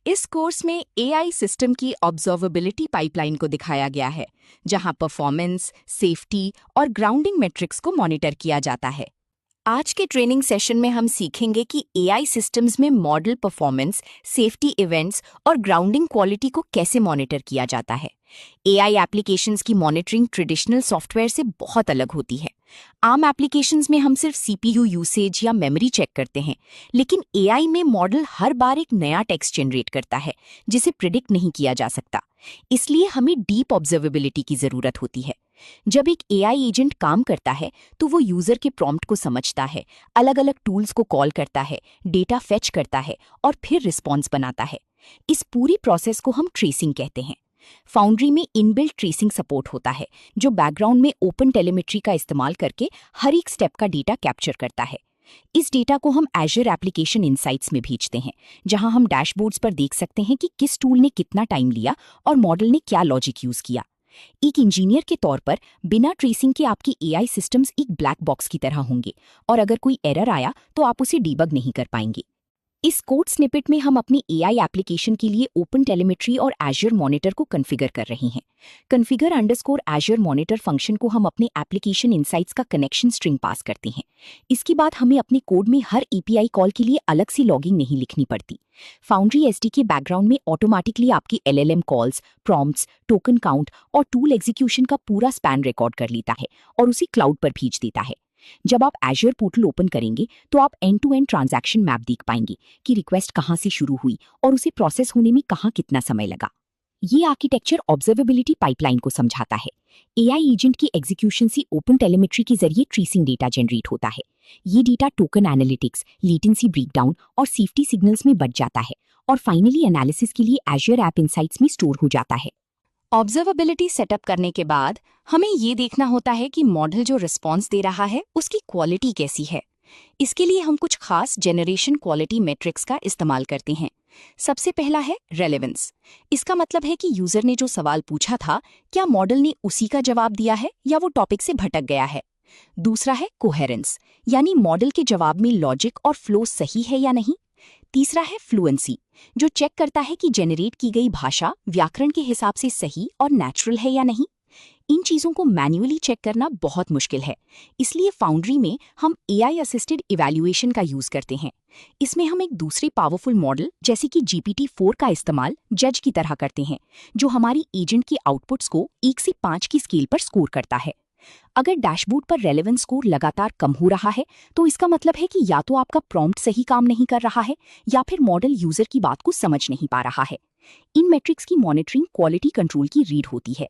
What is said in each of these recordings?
इस कोर्स में AI system की ऑब्जर्वेबिलिटी पाइपलाइन को दिखाया गया है, जहां परफॉर्मेंस, सेफ्टी और ग्राउंडिंग मेट्रिक्स को मॉनिटर किया जाता है। आज के ट्रेनिंग सेशन में हम सीखेंगे कि एआई सिस्टम्स में मॉडल परफॉर्मेंस, सेफ्टी इवेंट्स और ग्राउंडिंग क्वालिटी को कैसे मॉनिटर किया जाता है। एआई एप्लीकेशंस की मॉनिटरिंग ट्रेडिशनल सॉफ्टवेयर से बहुत अलग होती है। आम एप्लीकेशंस में हम सिर्फ सीपीयू यूसेज या मेमोरी चेक करते हैं, लेकिन एआई में मॉडल हर बार एक नया टेक्स्ट जनरेट करता है, जिसे प्रिडिक्ट नहीं किया जा सकता। इसलिए हमें डीप ऑब्जर्वेबिलिटी की जरूरत होती है। जब एक एआई एजेंट काम करता है तो वो यूजर के प्रॉम्प्ट को समझता है, अलग अलग टूल्स को कॉल करता है, डेटा फेच करता है और फिर रिस्पॉन्स बनाता है। इस पूरी प्रोसेस को हम ट्रेसिंग कहते हैं। फाउंड्री में इनबिल्ट ट्रेसिंग सपोर्ट होता है, जो बैकग्राउंड में ओपन टेलीमेट्री का इस्तेमाल करके हर एक स्टेप का डेटा कैप्चर करता है। इस डेटा को हम एजर एप्लीकेशन इनसाइट्स में भेजते हैं, जहां हम डैशबोर्ड्स पर देख सकते हैं कि किस टूल ने कितना टाइम लिया और मॉडल ने क्या लॉजिक यूज किया। एक इंजीनियर के तौर पर बिना ट्रेसिंग के आपकी एआई सिस्टम्स एक ब्लैक बॉक्स की तरह होंगे, और अगर कोई एरर आया तो आप उसे डीबग नहीं कर पाएंगे। इस कोड स्निपेट में हम अपनी एआई एप्लीकेशन के लिए ओपन टेलीमेट्री और एजर मॉनिटर को कॉन्फ़िगर कर रहे हैं। Configure underscore Azure monitor function को हम अपने एप्लीकेशन इनसाइट्स का कनेक्शन स्ट्रिंग पास करते हैं। इसके बाद हमें अपने कोड में हर एपीआई कॉल के लिए अलग से लॉगिंग नहीं लिखनी पड़ती। फाउंड्री एसडीके बैकग्राउंड में ऑटोमेटिकली आपकी LLM calls, prompts, token count और टूल एग्जीक्यूशन का पूरा स्पैन रिकॉर्ड कर लेता है और उसे क्लाउड पर भेज देता है। जब आप एजर पोर्टल ओपन करेंगे तो आप end to end transaction map देख पाएंगे कि रिक्वेस्ट कहां से शुरू हुई और उसे प्रोसेस होने में कहां कितना समय लगा। ये आर्किटेक्चर ऑब्जर्वेबिलिटी पाइपलाइन को समझाता है। एआई एजेंट की एग्जीक्यूशन से ओपन टेलीमेट्री के जरिए ट्रेसिंग डेटा जनरेट होता है। ये data token analytics, latency breakdown और सेफ्टी सिग्नल्स में बच जाता है और फाइनली एनालिसिस के लिए एजर ऐप इनसाइट्स में स्टोर हो जाता है। ऑब्जर्वेबिलिटी सेटअप करने के बाद हमें ये देखना होता है कि मॉडल जो रिस्पॉन्स दे रहा है उसकी क्वालिटी कैसी है। इसके लिए हम कुछ खास जनरेशन क्वालिटी मैट्रिक्स का इस्तेमाल करते हैं। सबसे पहला है रेलेवेंस। इसका मतलब है कि यूजर ने जो सवाल पूछा था, क्या मॉडल ने उसी का जवाब दिया है या वो टॉपिक से भटक गया है। दूसरा है कोहेरेंस, यानी मॉडल के जवाब में लॉजिक और फ्लो सही है या नहीं। तीसरा है फ्लुएंसी, जो चेक करता है कि जेनरेट की गई भाषा व्याकरण के हिसाब से सही और नेचुरल है या नहीं। इन चीजों को मैन्युअली चेक करना बहुत मुश्किल है, इसलिए फाउंड्री में हम एआई असिस्टेड इवैल्यूएशन का यूज करते हैं। इसमें हम एक दूसरे पावरफुल मॉडल जैसे कि GPT-4 का इस्तेमाल जज की तरह करते हैं, जो हमारी एजेंट की आउटपुट्स को 1 से 5 की स्केल पर स्कोर करता है। अगर डैशबोर्ड पर रेलेवेंस स्कोर लगातार कम हो रहा है तो इसका मतलब है कि या तो आपका प्रॉम्प्ट सही काम नहीं कर रहा है या फिर मॉडल यूजर की बात को समझ नहीं पा रहा है। इन मैट्रिक्स की मॉनिटरिंग क्वालिटी कंट्रोल की रीड होती है।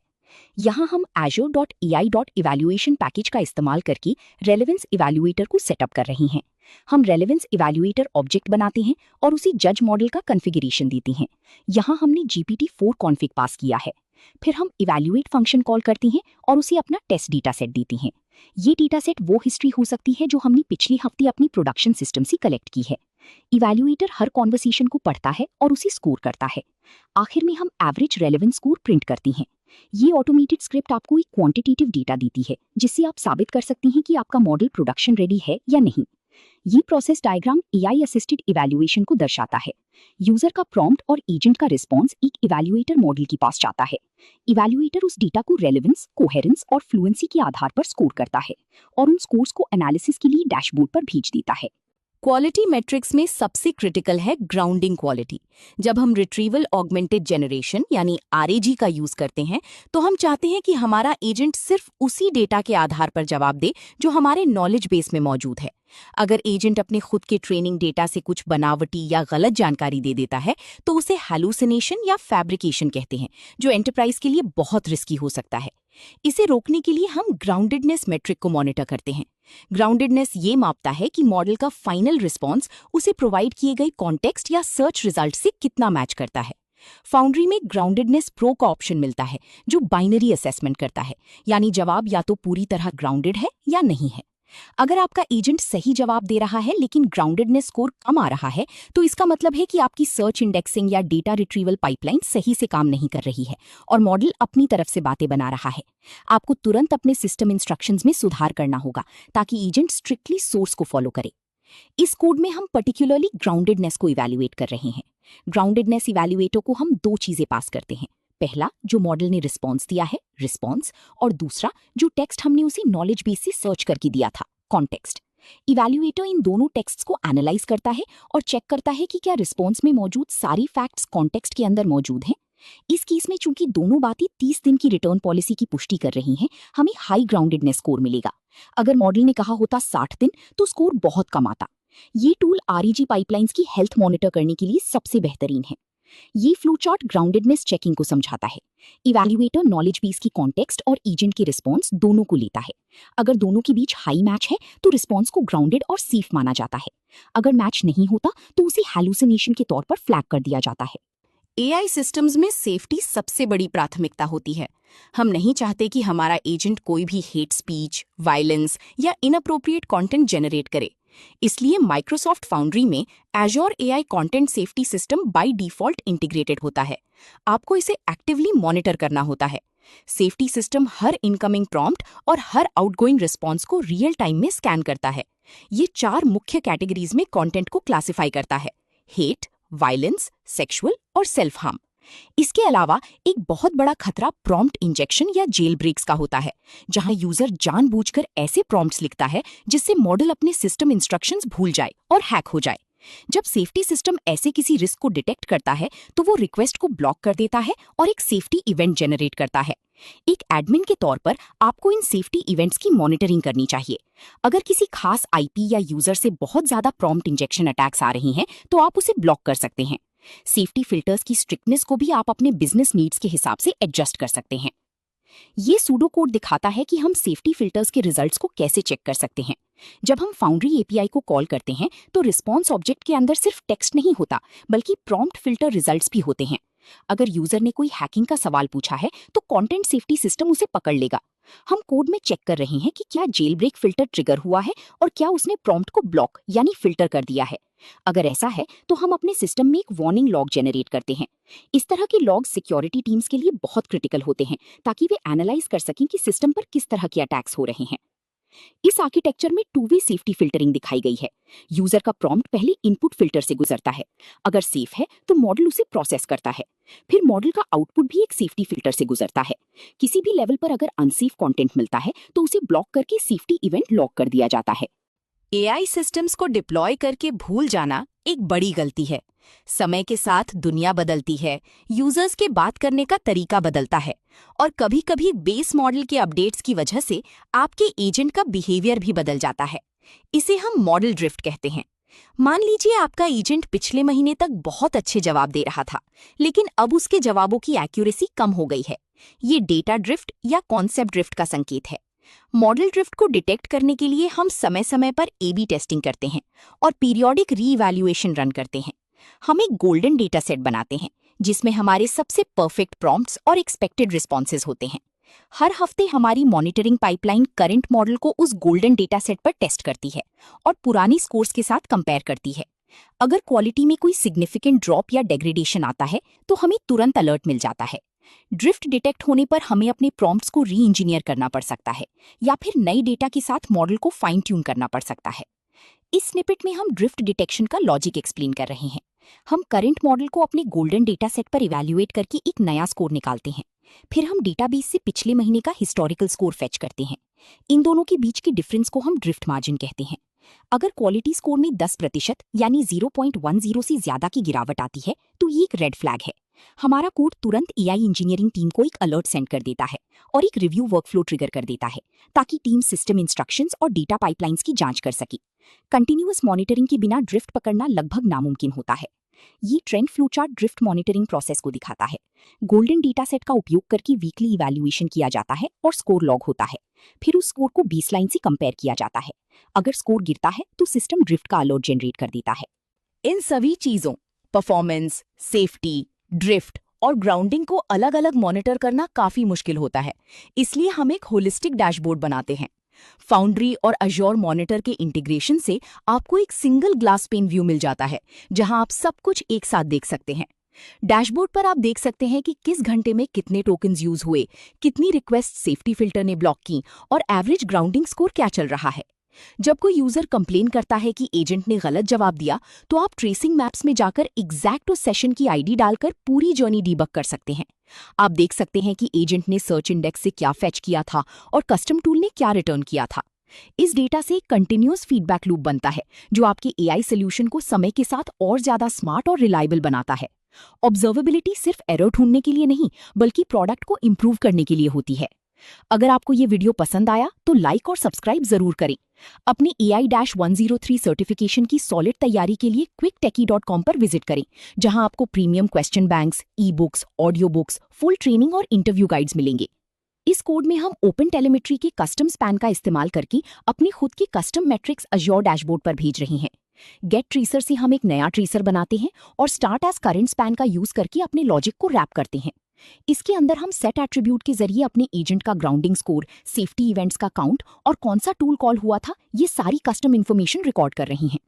यहाँ हम azure.ai.evaluation पैकेज का इस्तेमाल करके रेलेवेंस इवैल्यूएटर को सेटअप कर रहे हैं। हम रेलेवेंस इवैल्यूएटर ऑब्जेक्ट बनाते हैं और उसे जज मॉडल का कॉन्फ़िगरेशन देते हैं। यहाँ हमने GPT-4 कॉन्फ़िग पास किया है। फिर हम इवैल्यूएट फंक्शन कॉल करते हैं और उसे अपना टेस्ट डेटा सेट देते हैं। ये डेटा सेट वो हिस्ट्री हो सकती है जो हमने पिछले हफ्ते अपनी प्रोडक्शन सिस्टम से कलेक्ट की है। इवैल्यूएटर हर कॉन्वर्सेशन को पढ़ता है और उसे स्कोर करता है। आखिर में हम एवरेज रेलेवेंस स्कोर प्रिंट करते हैं। ये ऑटोमेटेड स्क्रिप्ट आपको एक क्वांटिटेटिव डेटा देती है, जिससे आप साबित कर सकते हैं कि आपका मॉडल प्रोडक्शन रेडी है या नहीं। ये process diagram AI assisted evaluation को दर्शाता है। यूजर का प्रॉम्प्ट और एजेंट का रिस्पॉन्स एक इवैल्यूएटर मॉडल के पास जाता है। इवैल्यूएटर उस डेटा को रेलेवेंस, कोहेरेंस और फ्लुएंसी के आधार पर स्कोर करता है और उन स्कोर्स को एनालिसिस के लिए डैशबोर्ड पर भेज देता है। क्वालिटी मैट्रिक्स में सबसे क्रिटिकल है ग्राउंडिंग क्वालिटी। जब हम रिट्रीवल ऑगमेंटेड जनरेशन यानी आरएजी का यूज करते हैं तो हम चाहते हैं कि हमारा एजेंट सिर्फ उसी डेटा के आधार पर जवाब दे जो हमारे नॉलेज बेस में मौजूद है। अगर एजेंट अपने खुद के ट्रेनिंग डेटा से कुछ बनावटी या गलत जानकारी दे देता है तो उसे हैलुसिनेशन या फैब्रिकेशन कहते हैं, जो एंटरप्राइज के लिए बहुत रिस्की हो सकता है। इसे रोकने के लिए हम ग्राउंडेडनेस मैट्रिक को मॉनिटर करते हैं। ग्राउंडेडनेस ये मापता है कि मॉडल का फाइनल रिस्पॉन्स उसे प्रोवाइड किए गए कॉन्टेक्स्ट या सर्च रिजल्ट से कितना मैच करता है। फाउंड्री में ग्राउंडेडनेस प्रो का ऑप्शन मिलता है, जो बाइनरी असेसमेंट करता है, यानी जवाब या तो पूरी तरह ग्राउंडेड है या नहीं है। अगर आपका एजेंट सही जवाब दे रहा है लेकिन ग्राउंडेडनेस स्कोर कम आ रहा है तो इसका मतलब है कि आपकी सर्च इंडेक्सिंग या डेटा रिट्रीवल पाइपलाइन सही से काम नहीं कर रही है और मॉडल अपनी तरफ से बातें बना रहा है। आपको तुरंत अपने सिस्टम इंस्ट्रक्शंस में सुधार करना होगा ताकि एजेंट स्ट्रिक्टली सोर्स को फॉलो करे। इस कोड में हम पर्टिकुलरली ग्राउंडेडनेस को इवैल्यूएट कर रहे हैं। ग्राउंडेडनेस इवैल्यूएटर को हम दो चीजें पास करते हैं। पहला, जो मॉडल ने रिस्पॉन्स दिया है, रिस्पॉन्स, और दूसरा, जो टेक्स्ट हमने उसी नॉलेज बेस से सर्च करके दिया था, कॉन्टेक्स्ट। इवैल्यूएटर इन दोनों टेक्स्ट्स को एनालाइज करता है और चेक करता है कि क्या रिस्पॉन्स में मौजूद सारी फैक्ट्स कॉन्टेक्स्ट के अंदर मौजूद हैं। इस केस में चूंकि दोनों बातें 30 दिन की रिटर्न पॉलिसी की पुष्टि कर रही हैं, हमें हाई ग्राउंडेडनेस स्कोर मिलेगा। अगर मॉडल ने कहा होता 60 दिन तो स्कोर बहुत कम आता। ये टूल आरईजी पाइपलाइंस की हेल्थ मॉनिटर करने के लिए सबसे बेहतरीन है। ये फ्लो चार्ट ग्राउंडेडनेस चेकिंग को समझाता है। इवैल्यूएटर नॉलेज बेस की कॉन्टेक्स्ट और एजेंट के रिस्पॉन्स दोनों को लेता है। अगर दोनों के बीच हाई मैच है तो रिस्पॉन्स को ग्राउंडेड और सेफ माना जाता है। अगर मैच नहीं होता तो उसे हैलुसिनेशन के तौर पर फ्लैग कर दिया जाता है। एआई सिस्टम्स में सेफ्टी सबसे बड़ी प्राथमिकता होती है। हम नहीं चाहते कि हमारा एजेंट कोई भी हेट स्पीच, वायलेंस या इनअप्रोप्रिएट कंटेंट जनरेट करे। इसलिए माइक्रोसॉफ्ट फाउंड्री में Azure AI content safety system by default integrated होता है। आपको इसे एक्टिवली मॉनिटर करना होता है। सेफ्टी सिस्टम हर इनकमिंग प्रॉम्प्ट और हर आउटगोइंग रिस्पॉन्स को रियल टाइम में स्कैन करता है। ये 4 मुख्य कैटेगरीज में कंटेंट को क्लासिफाई करता है: हेट, वायलेंस, सेक्सुअल और सेल्फ हार्म। इसके अलावा एक बहुत बड़ा खतरा प्रॉम्प्ट इंजेक्शन या जेल ब्रेक्स का होता है, जहां यूजर जानबूझकर ऐसे प्रॉम्प्ट्स लिखता है जिससे मॉडल अपने सिस्टम इंस्ट्रक्शंस भूल जाए और हैक हो जाए। जब सेफ्टी सिस्टम ऐसे किसी रिस्क को डिटेक्ट करता है तो वो रिक्वेस्ट को ब्लॉक कर देता है और एक सेफ्टी इवेंट जनरेट करता है। एक एडमिन के तौर पर आपको इन सेफ्टी इवेंट्स की मॉनिटरिंग करनी चाहिए। अगर किसी खास आईपी या यूजर से बहुत ज्यादा प्रॉम्प्ट इंजेक्शन अटैक्स आ रही हैं, तो आप उसे ब्लॉक कर सकते हैं। सेफ्टी फिल्टर्स की स्ट्रिक्टनेस को भी आप अपने बिजनेस नीड्स के हिसाब से एडजस्ट कर सकते हैं। ये सूडो कोड दिखाता है कि हम सेफ्टी फिल्टर्स के रिजल्ट्स को कैसे चेक कर सकते हैं। जब हम फाउंड्री एपीआई को कॉल करते हैं तो रिस्पॉन्स ऑब्जेक्ट के अंदर सिर्फ टेक्स्ट नहीं होता, बल्कि प्रॉम्प्ट फिल्टर रिजल्ट्स भी होते हैं। अगर यूजर ने कोई हैकिंग का सवाल पूछा है तो कंटेंट सेफ्टी सिस्टम उसे पकड़ लेगा। हम कोड में चेक कर रहे हैं कि क्या जेल ब्रेक फिल्टर ट्रिगर हुआ है और क्या उसने प्रॉम्प्ट को ब्लॉक यानी फिल्टर कर दिया है। अगर ऐसा है तो हम अपने सिस्टम में एक वार्निंग लॉग जनरेट करते हैं। इस तरह के लॉग सिक्योरिटी टीम्स के लिए बहुत क्रिटिकल होते हैं, ताकि वे एनालाइज कर सकें कि सिस्टम पर किस तरह के अटैक्स हो रहे हैं। इस आर्किटेक्चर में 2 वे सेफ्टी फिल्टरिंग दिखाई गई है। यूजर का प्रॉम्प्ट पहले इनपुट फिल्टर से गुजरता है। अगर सेफ है तो मॉडल उसे प्रोसेस करता है। फिर मॉडल का आउटपुट भी एक सेफ्टी फिल्टर से गुजरता है। किसी भी लेवल पर अगर अनसेफ कंटेंट मिलता है तो उसे ब्लॉक करके सेफ्टी इवेंट लॉक कर दिया जाता है। एआई सिस्टम्स को डिप्लॉय करके भूल जाना एक बड़ी गलती है। समय के साथ दुनिया बदलती है, यूजर्स के बात करने का तरीका बदलता है और कभी-कभी बेस मॉडल के अपडेट्स की वजह से आपके एजेंट का बिहेवियर भी बदल जाता है। इसे हम मॉडल ड्रिफ्ट कहते हैं। मान लीजिए आपका एजेंट पिछले महीने तक बहुत अच्छे जवाब दे रहा था, लेकिन अब उसके जवाबों की एक्यूरेसी कम हो गई है। ये डेटा ड्रिफ्ट या कॉन्सेप्ट ड्रिफ्ट का संकेत है। मॉडल ड्रिफ्ट को डिटेक्ट करने के लिए हम समय समय पर ए/बी टेस्टिंग करते हैं और पीरियोडिक रीइवैल्यूएशन रन करते हैं। हम एक गोल्डन डेटा सेट बनाते हैं जिसमें हमारे सबसे परफेक्ट प्रॉम्प्ट्स और एक्सपेक्टेड रिस्पॉन्सेज होते हैं। हर हफ्ते हमारी मॉनिटरिंग पाइपलाइन करंट मॉडल को उस गोल्डन डेटा सेट पर टेस्ट करती है और पुरानी स्कोर्स के साथ कंपेयर करती है। अगर क्वालिटी में कोई सिग्निफिकेंट ड्रॉप या डेग्रेडेशन आता है तो हमें तुरंत अलर्ट मिल जाता है। ड्रिफ्ट डिटेक्ट होने पर हमें अपने प्रॉम्प्ट्स को री इंजीनियर करना पड़ सकता है या फिर नई डेटा के साथ मॉडल को फाइन ट्यून करना पड़ सकता है। इस स्निपेट में हम ड्रिफ्ट डिटेक्शन का लॉजिक एक्सप्लेन कर रहे हैं। हम करंट मॉडल को अपने गोल्डन डेटा सेट पर इवैल्यूएट करके एक नया स्कोर निकालते हैं। फिर हम डेटाबेस से पिछले महीने का हिस्टोरिकल स्कोर फेच करते हैं। इन दोनों के बीच के डिफरेंस को हम ड्रिफ्ट मार्जिन कहते हैं। अगर क्वालिटी स्कोर में 10% यानी 0.10 से ज्यादा की गिरावट आती है तो ये एक रेड फ्लैग है। हमारा कोड तुरंत एआई इंजीनियरिंग टीम को एक अलर्ट सेंड कर देता है और एक रिव्यू वर्कफ्लो ट्रिगर कर देता है, ताकि टीम सिस्टम इंस्ट्रक्शंस और डेटा पाइपलाइंस की जांच कर सके। कंटिन्यूअस मॉनिटरिंग के बिना ड्रिफ्ट पकड़ना लगभग नामुमकिन होता है। ये trend flow chart drift monitoring process को दिखाता है। गोल्डन डेटा सेट का उपयोग करके वीकली इवैल्यूएशन किया जाता है और स्कोर लॉग होता है। फिर उस स्कोर को बेसलाइन से कंपेयर किया जाता है। अगर स्कोर गिरता है तो सिस्टम ड्रिफ्ट का अलर्ट जनरेट कर देता है। इन सभी चीजों, परफॉर्मेंस, सेफ्टी, ड्रिफ्ट और ग्राउंडिंग को अलग अलग मॉनिटर करना काफी मुश्किल होता है। इसलिए हम एक होलिस्टिक डैशबोर्ड बनाते हैं। फाउंड्री और अज़्योर मॉनिटर के इंटीग्रेशन से आपको एक सिंगल ग्लास पेन व्यू मिल जाता है, जहां आप सब कुछ एक साथ देख सकते हैं। डैशबोर्ड पर आप देख सकते हैं कि किस घंटे में कितने टोकन्स यूज हुए, कितनी रिक्वेस्ट सेफ्टी फिल्टर ने ब्लॉक की और एवरेज ग्राउंडिंग स्कोर क्या चल रहा है। जब कोई यूजर कंप्लेन करता है कि एजेंट ने गलत जवाब दिया, तो आप ट्रेसिंग मैप्स में जाकर एग्जैक्ट उस सेशन की आईडी डालकर पूरी जर्नी डीबग कर सकते हैं। आप देख सकते हैं कि एजेंट ने सर्च इंडेक्स से क्या फेच किया था और कस्टम टूल ने क्या रिटर्न किया था। इस डेटा से एक कंटिन्यूअस फीडबैक लूप बनता है, जो आपके एआई सोल्यूशन को समय के साथ और ज्यादा स्मार्ट और रिलायबल बनाता है। ऑब्जर्वेबिलिटी सिर्फ एरर ढूंढने के लिए नहीं, बल्कि प्रोडक्ट को इंप्रूव करने के लिए होती है। अगर आपको ये वीडियो पसंद आया तो लाइक और सब्सक्राइब जरूर करें। अपनी AI-103 सर्टिफिकेशन की सॉलिड तैयारी के लिए quicktechie.com पर विजिट करें, जहां आपको premium question banks, e books, audio books, full training और इंटरव्यू गाइड्स मिलेंगे। इस कोड में हम ओपन टेलीमेट्री के कस्टम स्पैन का इस्तेमाल करके अपनी खुद की कस्टम मैट्रिक्स अज्योर डैशबोर्ड पर भेज रहे हैं। गेट ट्रेसर से हम एक नया ट्रेसर बनाते हैं और स्टार्ट एज करंट स्पैन का यूज करके अपने लॉजिक को रैप करते हैं। इसके अंदर हम सेट एट्रीब्यूट के जरिए अपने एजेंट का ग्राउंडिंग स्कोर, सेफ्टी इवेंट्स का काउंट और कौन सा टूल कॉल हुआ था, ये सारी कस्टम इन्फॉर्मेशन रिकॉर्ड कर रही हैं।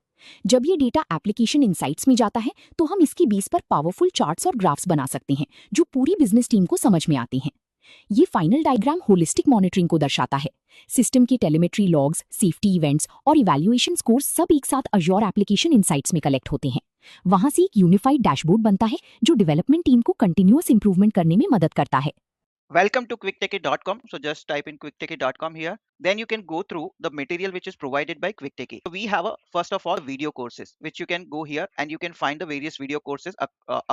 जब ये डेटा एप्लीकेशन इनसाइट्स में जाता है, तो हम इसकी बेस पर पावरफुल चार्ट्स और ग्राफ्स बना सकते हैं, जो पूरी बिजनेस टीम को समझ में आती हैं। ये फाइनल डायग्राम होलिस्टिक मॉनिटरिंग को दर्शाता है। सिस्टम के टेलीमेट्री लॉग्स, सेफ्टी इवेंट्स और इवैल्यूएशन स्कोर्स सब एक साथ अज्योर एप्लीकेशन इनसाइट्स में कलेक्ट होते हैं। वहां से एक यूनिफाइड डैशबोर्ड बनता है, जो डेवलपमेंट टीम को कंटिन्यूअस इंप्रूवमेंट करने में मदद करता है। Welcome to quicktechie.com. So just type in quicktechie.com here. Then you can go through the material which is provided by Quicktechie. So we have first of all video courses which you can go here and you can find the various video courses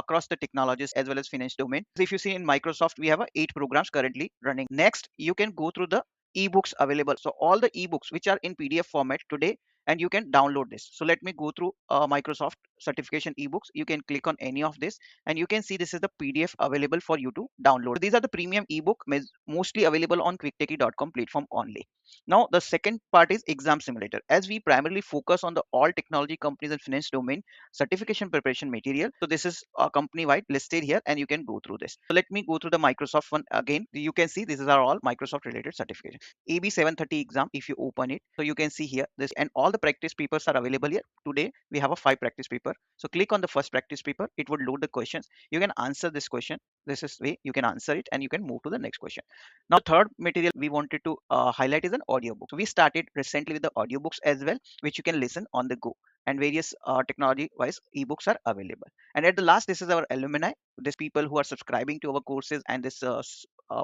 across the technologies as well as finance domain. So if you see in Microsoft, we have 8 programs currently running. Next, you can go through the ebooks available. So all the ebooks which are in PDF format today, and you can download this. So let me go through Microsoft certification ebooks. You can click on any of this and you can see this is the PDF available for you to download. So these are the premium ebook mostly available on quicktechie.com platform only. Now the second part is exam simulator. As we primarily focus on the all technology companies and finance domain certification preparation material, so this is company wide listed here and you can go through this. So let me go through the Microsoft one again. You can see this is are all Microsoft related certification. AB 730 exam, if you open it, so you can see here this, and all the practice papers are available here. Today we have a 5 practice paper. So click on the first practice paper, it would load the questions. You can answer this question. This is way you can answer it and you can move to the next question. Now third material we wanted to highlight is an audiobook. So we started recently with the audiobooks as well, which you can listen on the go, and various technology wise ebooks are available. And at the last, this is our alumni. These people who are subscribing to our courses and this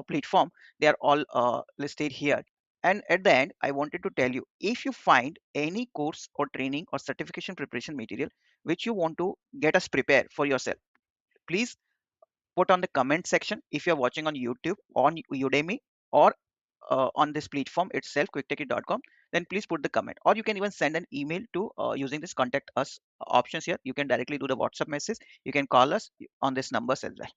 platform, they are all listed here. And at the end, I wanted to tell you, if you find any course or training or certification preparation material which you want to get us prepare for yourself, please put on the comment section. If you're watching on YouTube, on Udemy, or on this platform itself, quicktechie.com, then please put the comment, or you can even send an email to using this contact us options here. You can directly do the WhatsApp message. You can call us on this numbers as well.